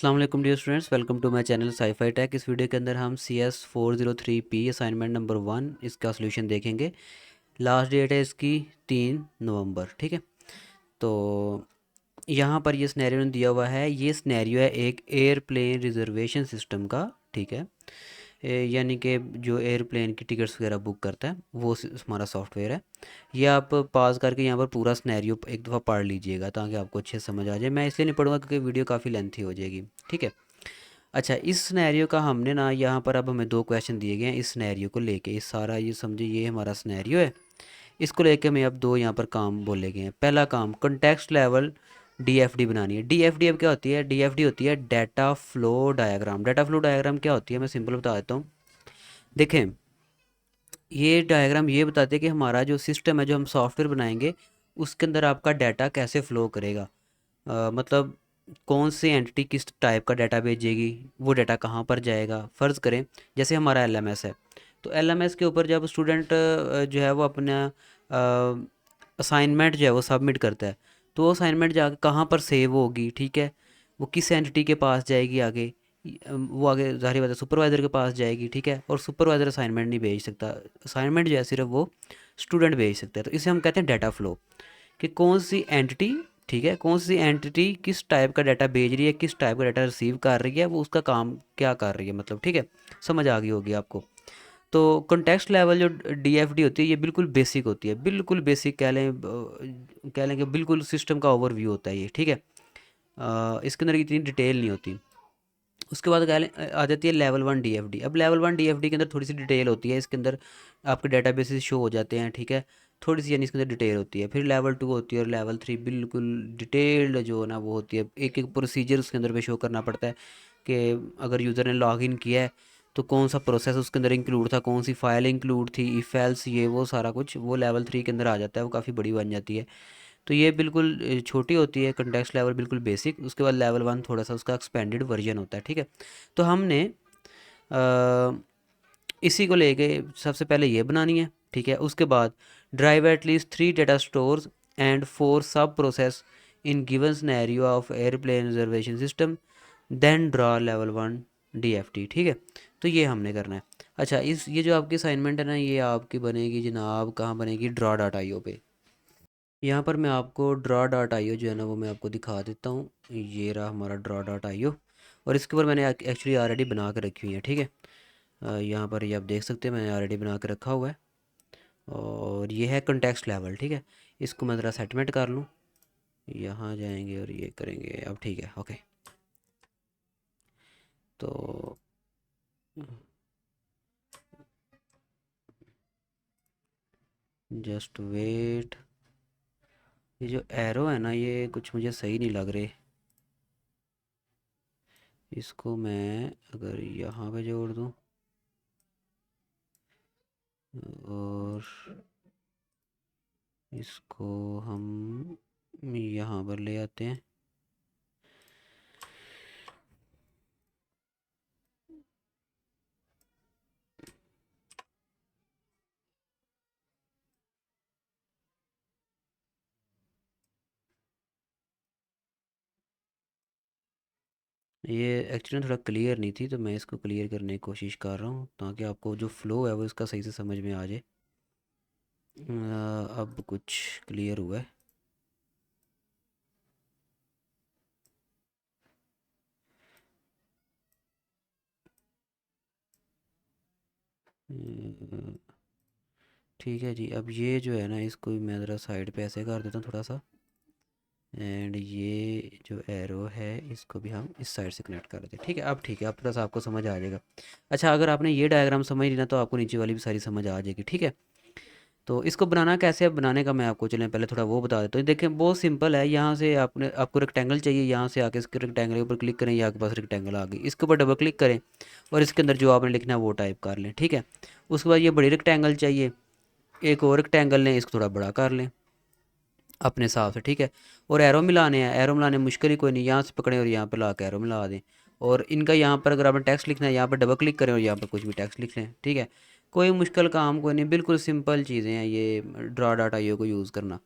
अस्सलाम वालेकुम dear students, welcome to my channel SciFi Tech. इस वीडियो के अंदर हम CS403P असाइनमेंट नंबर 1 इसका सॉल्यूशन देखेंगे। लास्ट डेट है इसकी 3 नवंबर। ठीक है, तो यहाँ पर ये स्नैरियो दिया हुआ है। ये स्नैरियो है एक एयरप्लेन रिजर्वेशन सिस्टम का। ठीक है, यानी कि जो एयरप्लेन की टिकट्स वगैरह बुक करता है वो हमारा सॉफ्टवेयर है। ये आप पास करके यहाँ पर पूरा स्नैरियो एक दफ़ा पढ़ लीजिएगा ताकि आपको अच्छे से समझ आ जाए। मैं इसलिए नहीं पढ़ूंगा क्योंकि वीडियो काफ़ी लेंथी हो जाएगी। ठीक है, अच्छा, इस सिनेरियो का हमने ना यहाँ पर अब हमें दो क्वेश्चन दिए गए हैं इस सिनेरियो को लेके। इस सारा ये समझे, ये हमारा सिनेरियो है, इसको लेके हमें अब दो यहाँ पर काम बोले गए हैं। पहला काम, कॉन्टेक्स्ट लेवल डीएफडी बनानी है। डीएफडी अब क्या होती है? डीएफडी होती है data flow diagram. Data flow diagram क्या होती है, मैं सिंपल बता देता हूँ। देखें, ये डायग्राम ये बताते हैं कि हमारा जो सिस्टम है, जो हम सॉफ्टवेयर बनाएंगे, उसके अंदर आपका डाटा कैसे फ़्लो करेगा। मतलब कौन सी एंटिटी किस टाइप का डाटा भेजेगी, वो डाटा कहाँ पर जाएगा। फ़र्ज़ करें जैसे हमारा एलएमएस है, तो एलएमएस के ऊपर जब स्टूडेंट जो है वो अपना असाइनमेंट जो है वो सबमिट करता है, तो वो असाइनमेंट जाकर कहाँ पर सेव होगी। ठीक है, वो किस एंटिटी के पास जाएगी आगे। वो आगे ज़ाहिर बात है सुपरवाइज़र के पास जाएगी। ठीक है, और सुपरवाइज़र असाइनमेंट नहीं भेज सकता। असाइनमेंट जो है सिर्फ वो स्टूडेंट भेज सकता है। तो इसे हम कहते हैं डाटा फ्लो, कि कौन सी एंटिटी, ठीक है, कौन सी एंटिटी किस टाइप का डाटा भेज रही है, किस टाइप का डाटा रिसीव कर रही है, वो उसका काम क्या कर रही है, मतलब। ठीक है, समझ आ गई होगी आपको। तो कॉन्टेक्स्ट लेवल जो डीएफडी होती है, ये बिल्कुल बेसिक होती है, बिल्कुल बेसिक कह लें, कह लें कि बिल्कुल सिस्टम का ओवरव्यू होता है ये। ठीक है, इसके अंदर इतनी डिटेल नहीं होती। उसके बाद आ जाती है लेवल 1 डीएफडी। अब लेवल 1 डीएफडी के अंदर थोड़ी सी डिटेल होती है। इसके अंदर आपके डेटाबेसेस शो हो जाते हैं। ठीक है, थोड़ी सी यानी इसके अंदर डिटेल होती है। फिर लेवल 2 होती है और लेवल 3 बिल्कुल डिटेल्ड जो है ना वो होती है। एक एक प्रोसीजर उसके अंदर पे शो करना पड़ता है कि अगर यूज़र ने लॉग इन किया है तो कौन सा प्रोसेस उसके अंदर इंक्लूड था, कौन सी फाइल इंक्लूड थी, इफ़ एल्स, ये वो सारा कुछ वो लेवल 3 के अंदर आ जाता है। वो काफ़ी बड़ी बन जाती है। तो ये बिल्कुल छोटी होती है कॉन्टेक्स्ट लेवल, बिल्कुल बेसिक। उसके बाद लेवल 1 थोड़ा सा उसका एक्सपेंडेड वर्जन होता है। ठीक है, तो हमने अ, इसी को लेके सबसे पहले ये बनानी है। ठीक है, उसके बाद drive at least 3 data stores and 4 sub process in given scenario of airplane reservation system, then draw level 1 DFD. ठीक है, तो ये हमने करना है। अच्छा, इस ये जो आपकी असाइनमेंट है ना, ये आपकी बनेगी जनाब, कहाँ बनेगी? ड्रा डॉट आई ओ पे। यहाँ पर मैं आपको ड्रा डॉट आई ओ जो है ना वो मैं आपको दिखा देता हूँ। ये रहा हमारा ड्रा डॉट आई ओ, और इसके ऊपर मैंने एक्चुअली ऑलरेडी बना के रखी हुई है। ठीक है, यहाँ पर ये आप देख सकते हैं मैंने ऑलरेडी बना के रखा हुआ है, और ये है कॉन्टेक्स्ट लेवल। ठीक है, इसको मैं ज़रा सेटमेंट कर लूँ। यहाँ जाएंगे और ये करेंगे। अब ठीक है, ओके। तो जस्ट वेट, ये जो एरो है ना ये कुछ मुझे सही नहीं लग रहे। इसको मैं अगर यहाँ पे जोड़ दूँ और इसको हम यहाँ पर ले आते हैं। ये एक्चुअली थोड़ा क्लियर नहीं थी, तो मैं इसको क्लियर करने की कोशिश कर रहा हूँ ताकि आपको जो फ्लो है वो इसका सही से समझ में आ जाए। अब कुछ क्लियर हुआ है। अ, ठीक है जी, अब ये जो है ना इसको भी मैं ज़रा साइड पे ऐसे कर देता हूँ थोड़ा सा, एंड ये जो एरो है इसको भी हम इस साइड से कनेक्ट कर देते हैं। ठीक है, अब ठीक है, अब थोड़ा सा आपको समझ आ जाएगा। अच्छा, अगर आपने ये डायग्राम समझ ली ना तो आपको नीचे वाली भी सारी समझ आ जाएगी। ठीक है, तो इसको बनाना कैसे है, बनाने का मैं आपको चलें पहले थोड़ा वो बता देता हूँ। देखें, बहुत सिंपल है। यहाँ से आपको रेक्टेंगल चाहिए, यहाँ से आके इसके रेक्टेंगल के ऊपर क्लिक करें, ये आपके पास रेक्टेंगल आ गई। इसके ऊपर डबल क्लिक करें और इसके अंदर जो आपने लिखना है वो टाइप कर लें। ठीक है, उसके बाद ये बड़ी रेक्टेंगल चाहिए, एक और रेक्टेंगल लें, इसको थोड़ा बड़ा कर लें अपने हिसाब से। ठीक है, और एरो मिलाने हैं। एरो मिलाने मुश्किल ही कोई नहीं, यहाँ से पकड़ें और यहाँ पर ला के एरो मिला दें। और इनका यहाँ पर अगर आपने टेक्स्ट लिखना है, यहाँ पर डबल क्लिक करें और यहाँ पर कुछ भी टेक्स्ट लिख लें। ठीक है, कोई मुश्किल काम कोई नहीं, बिल्कुल सिंपल चीज़ें हैं ये ड्रा डाटा आईओ को यूज़ करना।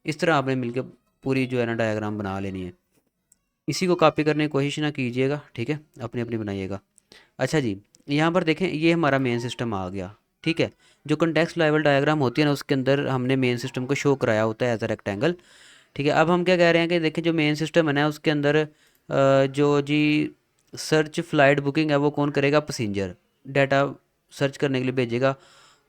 इस तरह आपने मिलकर पूरी जो है ना डायग्राम बना लेनी है। इसी को कॉपी करने की कोशिश ना कीजिएगा, ठीक है, अपनी अपनी बनाइएगा। अच्छा जी, यहाँ पर देखें ये हमारा मेन सिस्टम आ गया, ठीक है। जो कंटेक्स्ट लेवल डायग्राम होती है ना, उसके अंदर हमने मेन सिस्टम को शो कराया होता है एज अ रेक्टेंगल, ठीक है। अब हम क्या कह रहे हैं कि देखिए जो मेन सिस्टम है ना उसके अंदर जो जी सर्च फ्लाइट बुकिंग है वो कौन करेगा, पैसेंजर डाटा सर्च करने के लिए भेजेगा,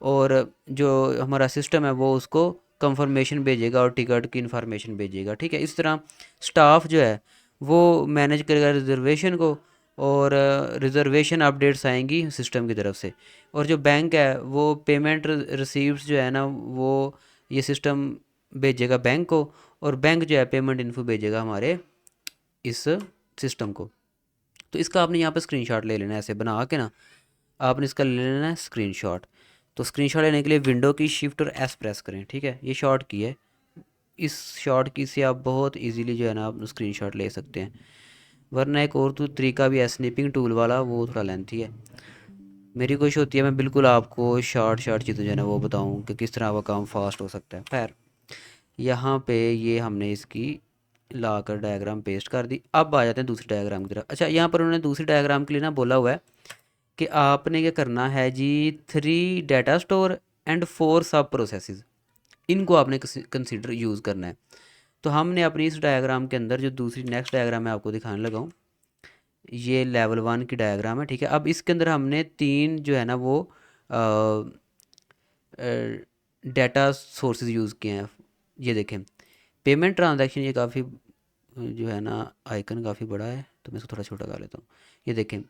और जो हमारा सिस्टम है वो उसको कंफर्मेशन भेजेगा और टिकट की इन्फॉर्मेशन भेजेगा, ठीक है। इस तरह स्टाफ जो है वो मैनेज करेगा रिजर्वेशन को, और रिजर्वेशन अपडेट्स आएंगी सिस्टम की तरफ से, और जो बैंक है वो पेमेंट रिसीव्स जो है ना वो ये सिस्टम भेजेगा बैंक को, और बैंक जो है पेमेंट इन्फो भेजेगा हमारे इस सिस्टम को। तो इसका आपने यहाँ पे स्क्रीनशॉट ले लेना है, ऐसे बना के ना आपने इसका ले लेना है स्क्रीनशॉट। तो स्क्रीनशॉट लेने के लिए विंडो की शिफ्ट और एस प्रेस करें, ठीक है, ये शॉर्ट की है। इस शॉर्ट की से आप बहुत इजीली जो है ना आप स्क्रीनशॉट ले सकते हैं, वरना एक और तो तरीका भी है स्निपिंग टूल वाला, वो थोड़ा लेंथी है। मेरी कोशिश होती है मैं बिल्कुल आपको शॉर्ट शॉर्ट चीज़ें जो है ना वो बताऊँ कि किस तरह वो काम फास्ट हो सकता है। खैर, यहाँ पे ये हमने इसकी ला कर डायग्राम पेस्ट कर दी। अब आ जाते हैं दूसरी डायग्राम की तरफ। अच्छा, यहाँ पर उन्होंने दूसरी डायग्राम के लिए ना बोला हुआ है कि आपने क्या करना है जी, 3 डाटा स्टोर एंड 4 सब प्रोसेसेस, इनको आपने कंसिडर यूज़ करना है। तो हमने अपनी इस डायग्राम के अंदर जो दूसरी नेक्स्ट डायग्राम मैं आपको दिखाने लगा हूँ, ये लेवल 1 की डायग्राम है, ठीक है। अब इसके अंदर हमने 3 जो है ना वो डाटा सोर्सेज यूज़ किए हैं। ये देखें, पेमेंट ट्रांजैक्शन, ये काफ़ी जो है ना आइकन काफ़ी बड़ा है तो मैं इसको थोड़ा छोटा कर लेता हूँ। ये देखें,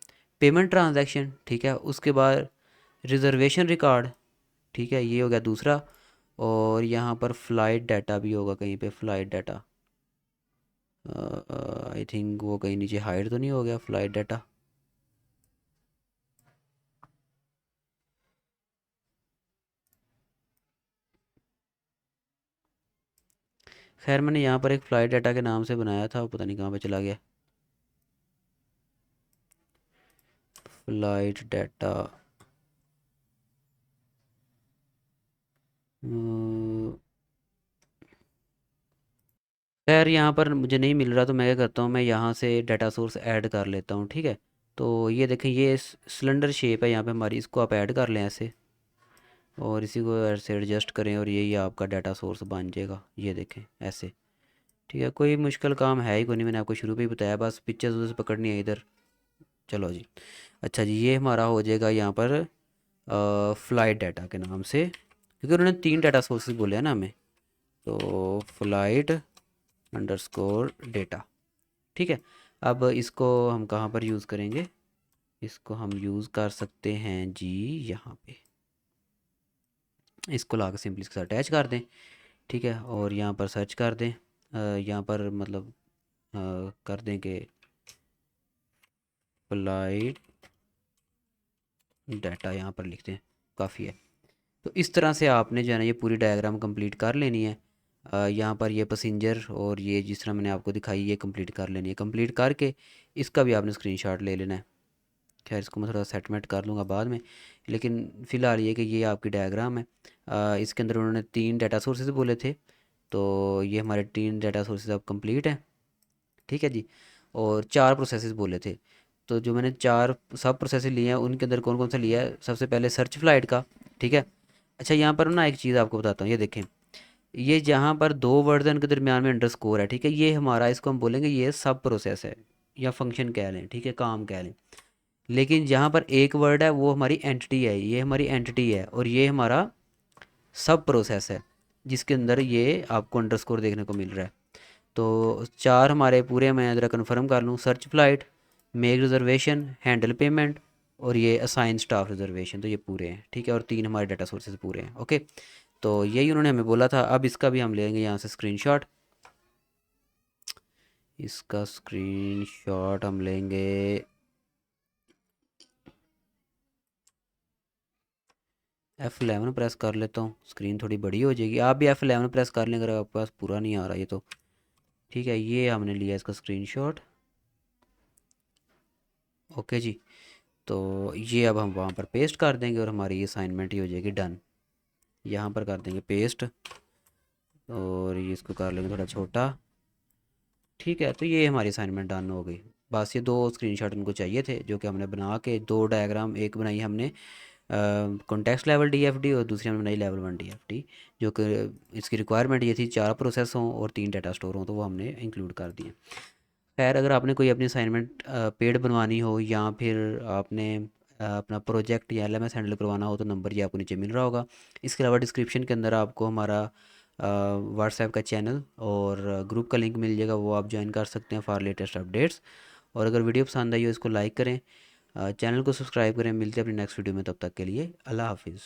पेमेंट ट्रांजैक्शन, ठीक है। उसके बाद रिजर्वेशन रिकॉर्ड, ठीक है, ये हो गया दूसरा। और यहाँ पर फ़्लाइट डाटा भी होगा कहीं पे, फ़्लाइट डाटा, आई थिंक वो कहीं नीचे हाइड तो नहीं हो गया फ़्लाइट डाटा। खैर, मैंने यहाँ पर एक फ़्लाइट डाटा के नाम से बनाया था, पता नहीं कहाँ पे चला गया। फ़्लाइट डाटा, खैर यहाँ पर मुझे नहीं मिल रहा, तो मैं क्या करता हूँ, मैं यहाँ से डाटा सोर्स ऐड कर लेता हूँ, ठीक है। तो ये देखें, ये सिलेंडर शेप है यहाँ पे हमारी, इसको आप ऐड कर लें ऐसे, और इसी को ऐसे एडजस्ट करें, और यही आपका डाटा सोर्स बन जाएगा। ये देखें ऐसे, ठीक है, कोई मुश्किल काम है ही कोई नहीं, मैंने आपको शुरू में ही बताया, बस पिक्चर्स उधर से पकड़नी है इधर। चलो जी। अच्छा जी, ये हमारा हो जाएगा यहाँ पर फ़्लाइट डाटा के नाम से, क्योंकि उन्होंने 3 डाटा सोर्सेज बोले हैं ना हमें, तो फ़्लाइट अंडरस्कोर डेटा, ठीक है। अब इसको हम कहाँ पर यूज़ करेंगे, इसको हम यूज़ कर सकते हैं जी यहाँ पे, इसको ला कर सिंपली इसके साथ अटैच कर दें, ठीक है, और यहाँ पर सर्च कर दें, यहाँ पर मतलब कर दें कि फ़्लाइट डाटा, यहाँ पर लिखते हैं, काफ़ी है। तो इस तरह से आपने जो है ना ये पूरी डायग्राम कंप्लीट कर लेनी है। यहाँ पर ये पैसेंजर और ये जिस तरह मैंने आपको दिखाई ये कंप्लीट कर लेनी है। कंप्लीट करके इसका भी आपने स्क्रीनशॉट ले लेना है। खैर, इसको मैं थोड़ा सेटमेंट कर लूँगा बाद में, लेकिन फ़िलहाल ये कि ये आपकी डायग्राम है। इसके अंदर उन्होंने 3 डाटा सोर्सेज बोले थे, तो ये हमारे 3 डाटा सोर्सेज अब कंप्लीट हैं, ठीक है जी। और 4 प्रोसेसेस बोले थे, तो जो मैंने 4 सब प्रोसेसेस लिए हैं उनके अंदर कौन कौन सा लिया है, सबसे पहले सर्च फ्लाइट का, ठीक है। अच्छा, यहाँ पर ना एक चीज़ आपको बताता हूँ, ये देखें, ये जहाँ पर 2 वर्जन के दरमियान में अंडरस्कोर है, ठीक है, ये हमारा, इसको हम बोलेंगे ये सब प्रोसेस है, या फंक्शन कह लें, ठीक है, काम कह लें। लेकिन जहाँ पर एक वर्ड है वो हमारी एंटिटी है, ये हमारी एंटिटी है, और ये हमारा सब प्रोसेस है जिसके अंदर ये आपको अंडरस्कोर देखने को मिल रहा है। तो 4 हमारे पूरे, मैं ज़रा कन्फर्म कर लूँ, search flight, make reservation, handle payment, और ये असाइन स्टाफ रिजर्वेशन, तो ये पूरे हैं, ठीक है, और 3 हमारे डाटा सोर्सेज पूरे हैं, ओके। तो यही उन्होंने हमें बोला था। अब इसका भी हम लेंगे यहाँ से स्क्रीनशॉट, इसका स्क्रीनशॉट हम लेंगे, F11 प्रेस कर लेता हूँ, स्क्रीन थोड़ी बड़ी हो जाएगी। आप भी F11 प्रेस कर लें अगर आपके पास पूरा नहीं आ रहा ये तो, ठीक है। ये हमने लिया इसका स्क्रीनशॉट, ओके जी। तो ये अब हम वहाँ पर पेस्ट कर देंगे और हमारी ये असाइनमेंट ही हो जाएगी डन। यहाँ पर कर देंगे पेस्ट, और ये इसको कर लेंगे थोड़ा छोटा, ठीक है, तो ये हमारी असाइनमेंट डन हो गई। बस ये दो स्क्रीनशॉट उनको चाहिए थे जो कि हमने बना के दो डायग्राम, एक बनाई हमने कॉन्टेक्स्ट लेवल डीएफडी और दूसरी हमने बनाई लेवल वन डीएफडी। जो कि इसकी रिक्वायरमेंट ये थी 4 प्रोसेस हों और 3 डाटा स्टोर हों, तो वो हमने इंक्लूड कर दिए। खैर, अगर आपने कोई अपनी असाइनमेंट पेड बनवानी हो या फिर आपने अपना प्रोजेक्ट या एलएमएस हैंडल करवाना हो तो नंबर ये आपको नीचे मिल रहा होगा। इसके अलावा डिस्क्रिप्शन के अंदर आपको हमारा व्हाट्सएप का चैनल और ग्रुप का लिंक मिल जाएगा, वो आप ज्वाइन कर सकते हैं फॉर लेटेस्ट अपडेट्स। और अगर वीडियो पसंद आई हो इसको लाइक करें, चैनल को सब्सक्राइब करें। मिलते हैं अपनी नेक्स्ट वीडियो में, तब तक के लिए अल्लाह हाफिज़।